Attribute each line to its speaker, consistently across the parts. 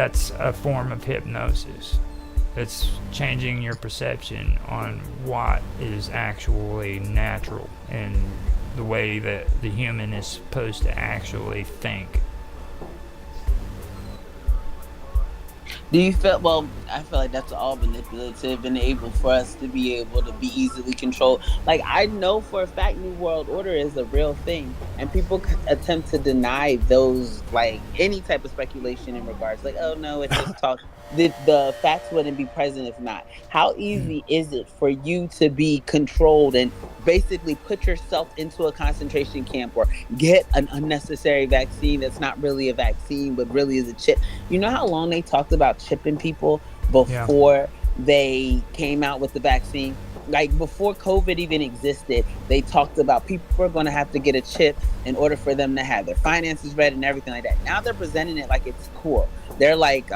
Speaker 1: that's a form of hypnosis. It's changing your perception on what is actually natural and the way that the human is supposed to actually think.
Speaker 2: Do you feel, well, I feel like that's all manipulative and able for us to be able to be easily controlled. Like, I know for a fact New World Order is a real thing, and people attempt to deny those, like, any type of speculation in regards, like, oh no, it's just talk. The facts wouldn't be present if not. How easy is it for you to be controlled and basically put yourself into a concentration camp or get an unnecessary vaccine that's not really a vaccine, but really is a chip? You know how long they talked about chipping people
Speaker 1: Yeah.
Speaker 2: before they came out with the vaccine? Like, before COVID even existed, they talked about people are going to have to get a chip in order for them to have their finances read and everything like that. Now they're presenting it like it's cool. They're like,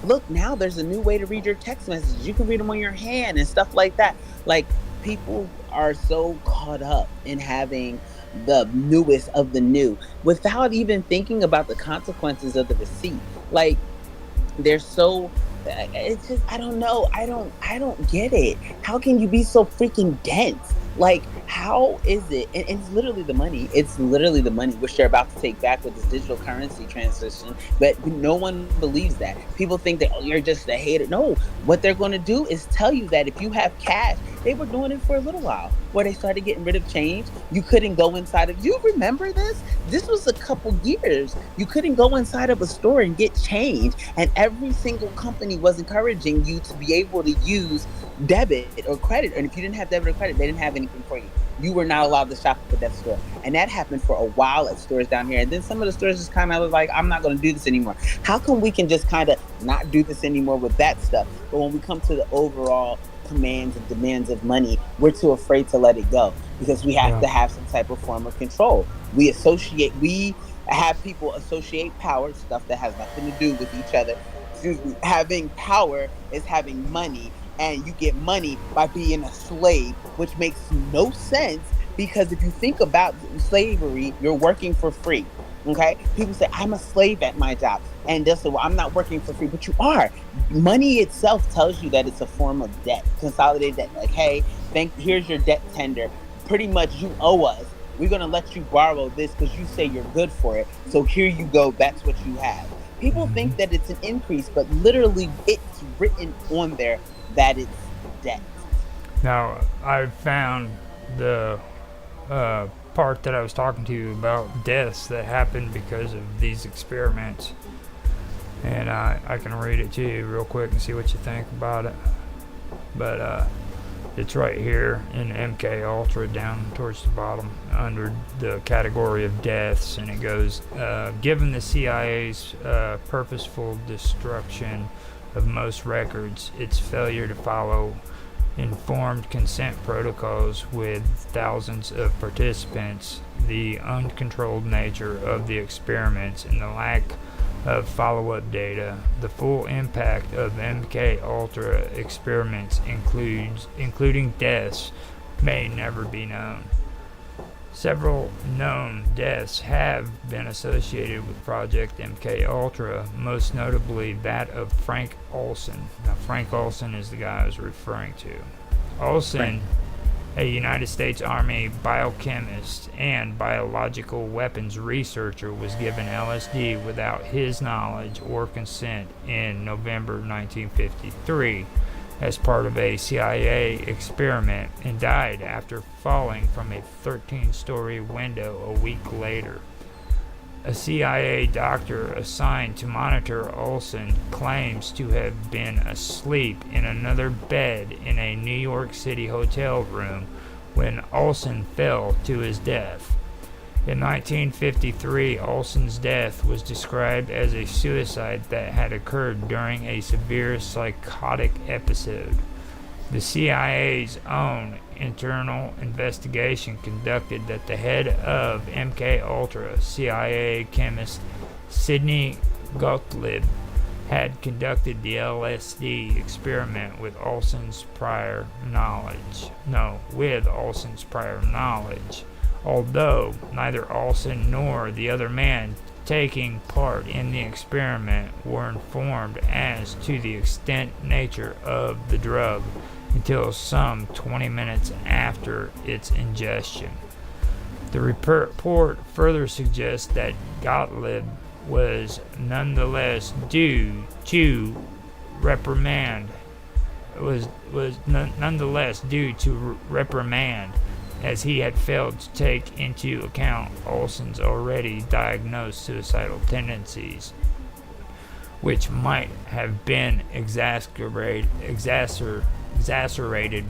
Speaker 2: look, now there's a new way to read your text messages. You can read them on your hand and stuff like that. Like, people are so caught up in having the newest of the new without even thinking about the consequences of the receipt. Like, they're so, it's just, I don't know, I don't get it. How can you be so freaking dense? Like, how is it? And it's literally the money. It's literally the money, which they're about to take back with this digital currency transition. But no one believes that. People think that, oh, you're just a hater. No, what they're going to do is tell you that if you have cash, they were doing it for a little while where they started getting rid of change. You couldn't go inside of, you remember this? This was a couple years. You couldn't go inside of a store and get change. And every single company was encouraging you to be able to use debit or credit. And if you didn't have debit or credit, they didn't have anything for you. You were not allowed to shop at that store. And that happened for a while at stores down here. And then some of the stores just kind of was like, I'm not going to do this anymore. How come we can just kind of not do this anymore with that stuff? But when we come to the overall commands and demands of money, we're too afraid to let it go because we have to have some type of form of control. We have people associate power, stuff that has nothing to do with each other. Having power is having money, and you get money by being a slave, which makes no sense because if you think about slavery, you're working for free. Okay, people say I'm a slave at my job, and they'll say, "Well, I'm not working for free," but you are. Money itself tells you that it's a form of debt, consolidated debt. Like, hey, here's your debt tender. Pretty much, you owe us. We're gonna let you borrow this because you say you're good for it. So here you go. That's what you have. People think that it's an increase, but literally, it's written on there that it's debt.
Speaker 1: Now, I found the part that I was talking to you about deaths that happened because of these experiments. And I can read it to you real quick and see what you think about it. But it's right here in MK Ultra down towards the bottom under the category of deaths. And it goes, given the CIA's purposeful destruction of most records, its failure to follow informed consent protocols with thousands of participants, the uncontrolled nature of the experiments, and the lack of follow-up data, the full impact of MK Ultra experiments, including deaths, may never be known. Several known deaths have been associated with Project MK Ultra, most notably that of Frank Olson. Now, Frank Olson is the guy I was referring to. Olson, a United States Army biochemist and biological weapons researcher, was given LSD without his knowledge or consent in November 1953 as part of a CIA experiment and died after falling from a 13-story window a week later. A CIA doctor assigned to monitor Olson claims to have been asleep in another bed in a New York City hotel room when Olson fell to his death. In 1953, Olson's death was described as a suicide that had occurred during a severe psychotic episode. The CIA's own internal investigation conducted that the head of MK Ultra, CIA chemist Sidney Gottlieb, had conducted the LSD experiment with Olson's prior knowledge. Although neither Olson nor the other man taking part in the experiment were informed as to the extent nature of the drug until some 20 minutes after its ingestion. The report further suggests that Gottlieb was nonetheless due to reprimand as he had failed to take into account Olson's already diagnosed suicidal tendencies, which might have been exacerbated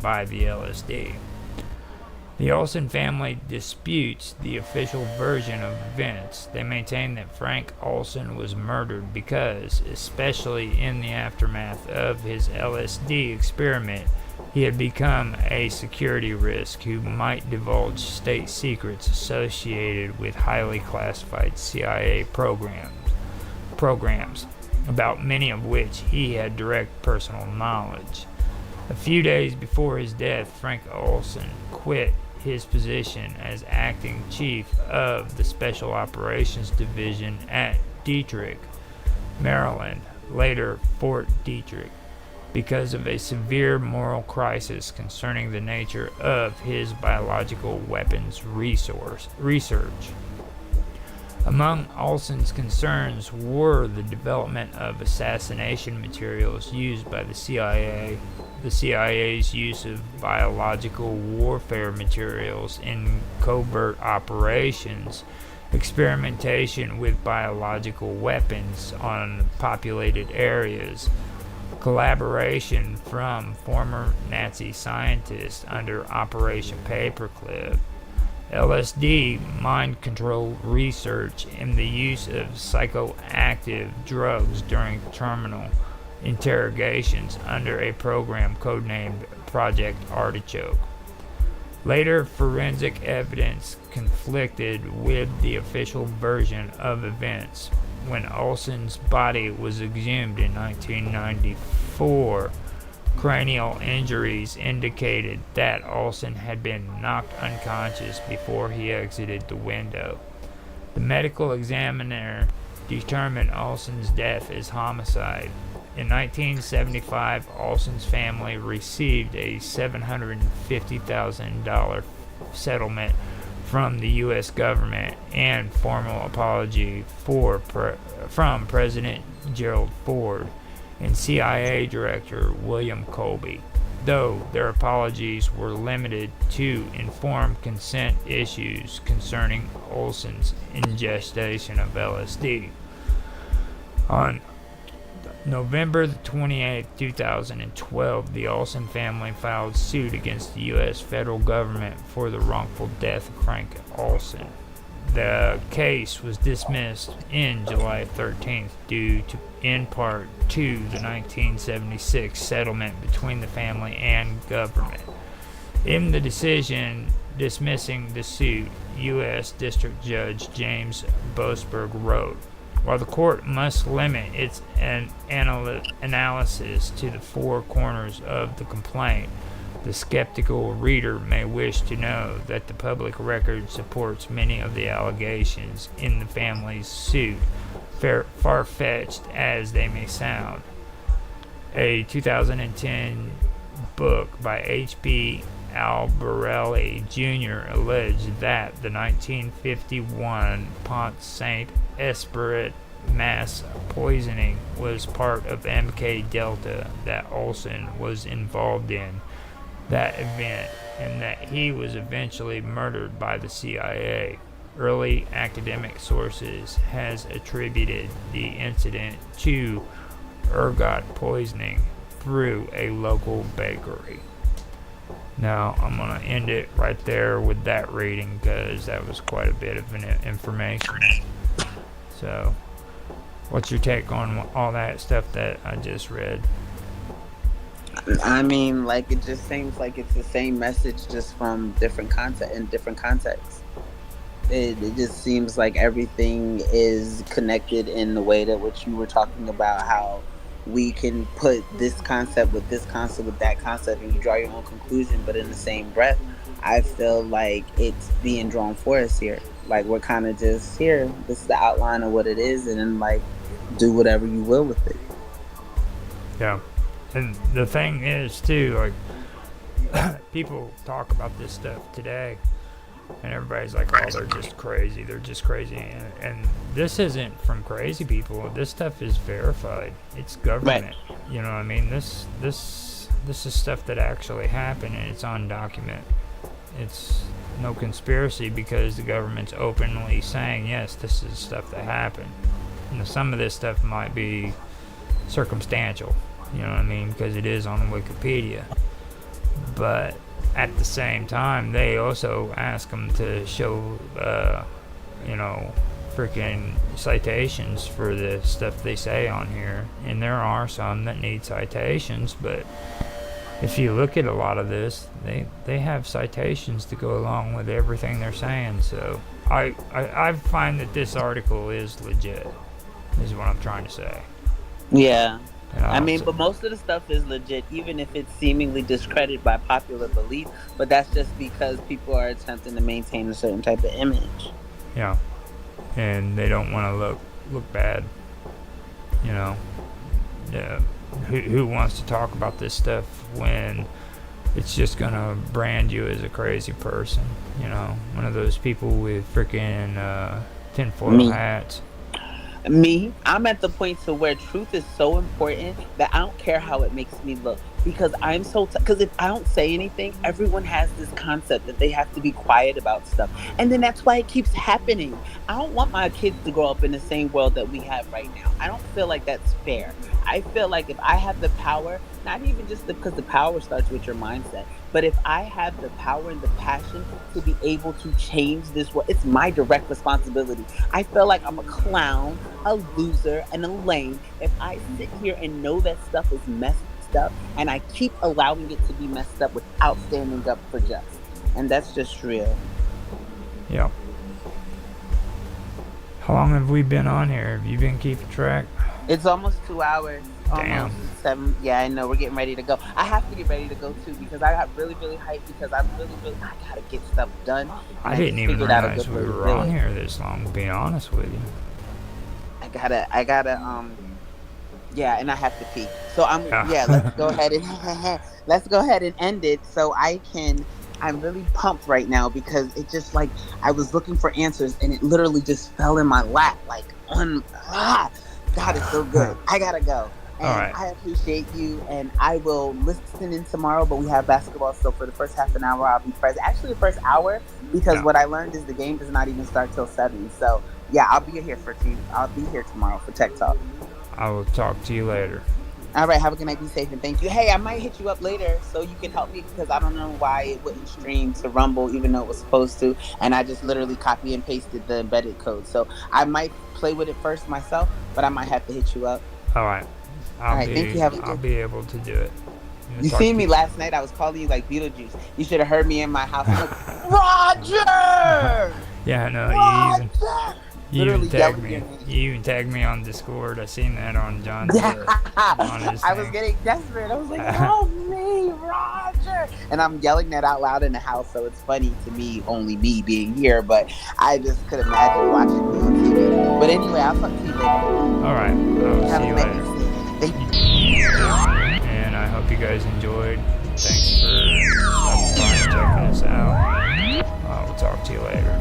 Speaker 1: by the LSD. The Olson family disputes the official version of events. They maintain that Frank Olson was murdered because, especially in the aftermath of his LSD experiment, he had become a security risk who might divulge state secrets associated with highly classified CIA programs, about many of which he had direct personal knowledge. A few days before his death, Frank Olson quit his position as acting chief of the Special Operations Division at Detrick, Maryland, later Fort Detrick, because of a severe moral crisis concerning the nature of his biological weapons research. Among Olson's concerns were the development of assassination materials used by the CIA, the CIA's use of biological warfare materials in covert operations, experimentation with biological weapons on populated areas, collaboration from former Nazi scientists under Operation Paperclip, LSD mind control research, and the use of psychoactive drugs during terminal interrogations under a program codenamed Project Artichoke. Later forensic evidence conflicted with the official version of events. When Olson's body was exhumed in 1994, cranial injuries indicated that Olson had been knocked unconscious before he exited the window. The medical examiner determined Olson's death as homicide. In 1975, Olson's family received a $750,000 settlement from the U.S. government and formal apology from President Gerald Ford and CIA Director William Colby, though their apologies were limited to informed consent issues concerning Olson's ingestion of LSD. On November 28, 2012, the Olson family filed suit against the U.S. federal government for the wrongful death of Frank Olson. The case was dismissed in July 13th due in part to the 1976 settlement between the family and government. In the decision dismissing the suit, U.S. District Judge James Boasberg wrote, "While the court must limit its analysis to the four corners of the complaint, the skeptical reader may wish to know that the public record supports many of the allegations in the family's suit, far-fetched as they may sound." A 2010 book by H.P. Albarelli Jr. alleged that the 1951 Pont Saint Esprit mass poisoning was part of MK Delta that Olson was involved in that event, and that he was eventually murdered by the CIA. Early academic sources has attributed the incident to ergot poisoning through a local bakery. Now, I'm going to end it right there with that reading because that was quite a bit of information. So, what's your take on all that stuff that I just read?
Speaker 2: I mean, like, it just seems like it's the same message, just from different content in different contexts. It just seems like everything is connected in the way that what you were talking about, how we can put this concept with that concept, and you draw your own conclusion, but in the same breath, I feel like it's being drawn for us here. Like we're kind of just here. This is the outline of what it is, and then like do whatever you will with it.
Speaker 1: Yeah. And the thing is too, like people talk about this stuff today, and everybody's like, oh, they're just crazy, and this isn't from crazy people. This stuff is verified. It's government.
Speaker 2: Right.
Speaker 1: You know what I mean? This is stuff that actually happened, and it's on document. It's no conspiracy because the government's openly saying, yes, this is stuff that happened. You know, some of this stuff might be circumstantial, you know what I mean, because it is on Wikipedia. But at the same time, they also ask them to show, freaking citations for the stuff they say on here. And there are some that need citations, but if you look at a lot of this, they have citations to go along with everything they're saying. So I find that this article is legit, is what I'm trying to say.
Speaker 2: Yeah. I mean, but most of the stuff is legit, even if it's seemingly discredited by popular belief. But that's just because people are attempting to maintain a certain type of image.
Speaker 1: Yeah. And they don't want to look bad. You know. Yeah. Who wants to talk about this stuff when it's just gonna brand you as a crazy person? You know, one of those people with freaking tinfoil hats.
Speaker 2: Me, I'm at the point to where truth is so important that I don't care how it makes me look, because I'm so because if I don't say anything, everyone has this concept that they have to be quiet about stuff, and then that's why it keeps happening. I don't want my kids to grow up in the same world that we have right now. I don't feel like that's fair. I feel like if I have the power, not even just because the power starts with your mindset, but if I have the power and the passion to be able to change this world, it's my direct responsibility. I feel like I'm a clown, a loser, and a lame if I sit here and know that stuff is messed up and I keep allowing it to be messed up without standing up for justice. And that's just real.
Speaker 1: Yeah. How long have we been on here? Have you been keeping track?
Speaker 2: It's almost 2 hours.
Speaker 1: Damn.
Speaker 2: Almost 7. Yeah, I know. We're getting ready to go. I have to get ready to go too because I got really, really hyped because I gotta get stuff done.
Speaker 1: I didn't even realize we were on here this long, to be honest with you.
Speaker 2: I gotta yeah, and I have to pee. So let's go ahead and end it so I'm really pumped right now because it just like I was looking for answers and it literally just fell in my lap God, it's so good. I gotta go. And
Speaker 1: right.
Speaker 2: I appreciate you, and I will listen in tomorrow, but we have basketball, so for the first half an hour, I'll be present. Actually, the first hour, because what I learned is the game does not even start till 7. So, yeah, I'll be here I'll be here tomorrow for Tech Talk.
Speaker 1: I will talk to you later.
Speaker 2: All right, have a good night. Be safe, and thank you. Hey, I might hit you up later so you can help me because I don't know why it wouldn't stream to Rumble even though it was supposed to, and I just literally copy and pasted the embedded code. So I might play with it first myself, but I might have to hit you up.
Speaker 1: All right.
Speaker 2: Thank you.
Speaker 1: I'll be able to do it.
Speaker 2: You seen me last night? I was calling you like Beetlejuice. You should have heard me in my house. Like, Roger!
Speaker 1: Yeah, no, you even tagged me on Discord. I seen that on John's on his
Speaker 2: I was getting desperate. I was like, help me, Roger! And I'm yelling that out loud in the house, so it's funny to me, only me being here, but I just could imagine watching me on TV. But anyway, I'll talk to you later.
Speaker 1: All right. I'll see you later.
Speaker 2: Thank you.
Speaker 1: And I hope you guys enjoyed. Thanks for stopping by and checking us out. We'll talk to you later.